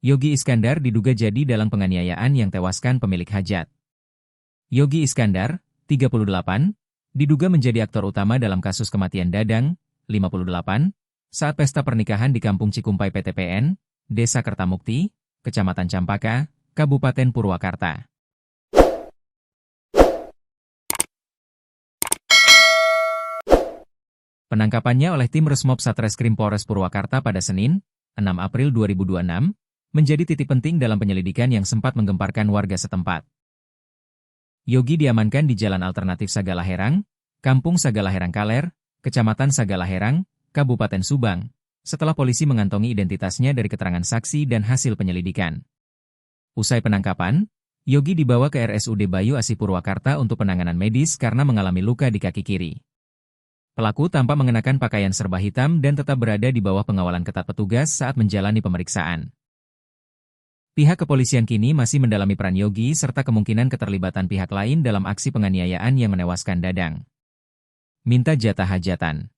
Yogi Iskandar diduga jadi dalang penganiayaan yang tewaskan pemilik hajat. Yogi Iskandar, 38, diduga menjadi aktor utama dalam kasus kematian Dadang, 58, saat pesta pernikahan di Kampung Cikumpai PTPN, Desa Kertamukti, Kecamatan Campaka, Kabupaten Purwakarta. Penangkapannya oleh tim Resmob Satreskrim Polres Purwakarta pada Senin, 6 April 2026, menjadi titik penting dalam penyelidikan yang sempat menggemparkan warga setempat. Yogi diamankan di Jalan Alternatif Sagalaherang, Kampung Sagalaherang Kaler, Kecamatan Sagalaherang, Kabupaten Subang, setelah polisi mengantongi identitasnya dari keterangan saksi dan hasil penyelidikan. Usai penangkapan, Yogi dibawa ke RSUD Bayu Asih Purwakarta untuk penanganan medis karena mengalami luka di kaki kiri. Pelaku tampak mengenakan pakaian serba hitam dan tetap berada di bawah pengawalan ketat petugas saat menjalani pemeriksaan. Pihak kepolisian kini masih mendalami peran Yogi serta kemungkinan keterlibatan pihak lain dalam aksi penganiayaan yang menewaskan Dadang. Minta jatah hajatan.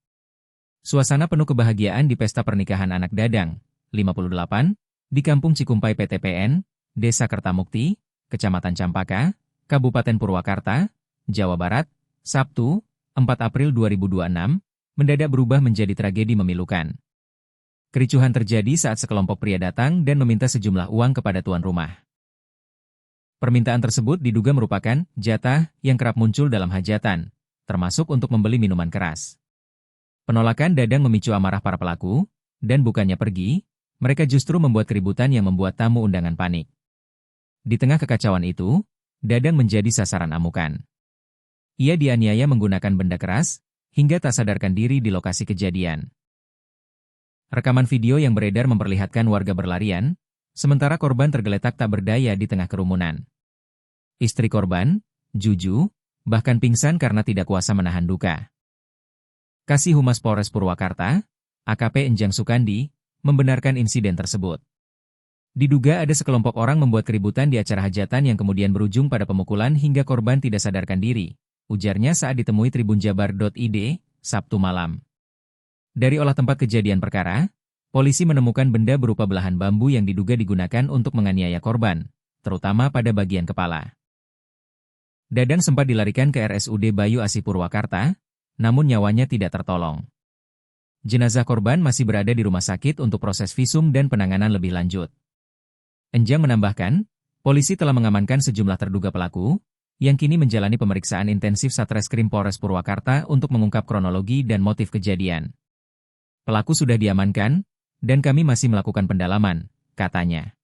Suasana penuh kebahagiaan di pesta pernikahan anak Dadang, 58, di Kampung Cikumpai PTPN, Desa Kertamukti, Kecamatan Campaka, Kabupaten Purwakarta, Jawa Barat, Sabtu, 4 April 2026, mendadak berubah menjadi tragedi memilukan. Kericuhan terjadi saat sekelompok pria datang dan meminta sejumlah uang kepada tuan rumah. Permintaan tersebut diduga merupakan jatah yang kerap muncul dalam hajatan, termasuk untuk membeli minuman keras. Penolakan Dadang memicu amarah para pelaku, dan bukannya pergi, mereka justru membuat keributan yang membuat tamu undangan panik. Di tengah kekacauan itu, Dadang menjadi sasaran amukan. Ia dianiaya menggunakan benda keras, hingga tak sadarkan diri di lokasi kejadian. Rekaman video yang beredar memperlihatkan warga berlarian, sementara korban tergeletak tak berdaya di tengah kerumunan. Istri korban, Juju, bahkan pingsan karena tidak kuasa menahan duka. Kasih Humas Polres Purwakarta, AKP Enjang Sukandi, membenarkan insiden tersebut. Diduga ada sekelompok orang membuat keributan di acara hajatan yang kemudian berujung pada pemukulan hingga korban tidak sadarkan diri, ujarnya saat ditemui tribunjabar.id, Sabtu malam. Dari olah tempat kejadian perkara, polisi menemukan benda berupa belahan bambu yang diduga digunakan untuk menganiaya korban, terutama pada bagian kepala. Dadang sempat dilarikan ke RSUD Bayu Asih Purwakarta, namun nyawanya tidak tertolong. Jenazah korban masih berada di rumah sakit untuk proses visum dan penanganan lebih lanjut. Enjang menambahkan, polisi telah mengamankan sejumlah terduga pelaku, yang kini menjalani pemeriksaan intensif Satreskrim Polres Purwakarta untuk mengungkap kronologi dan motif kejadian. Pelaku sudah diamankan, dan kami masih melakukan pendalaman, katanya.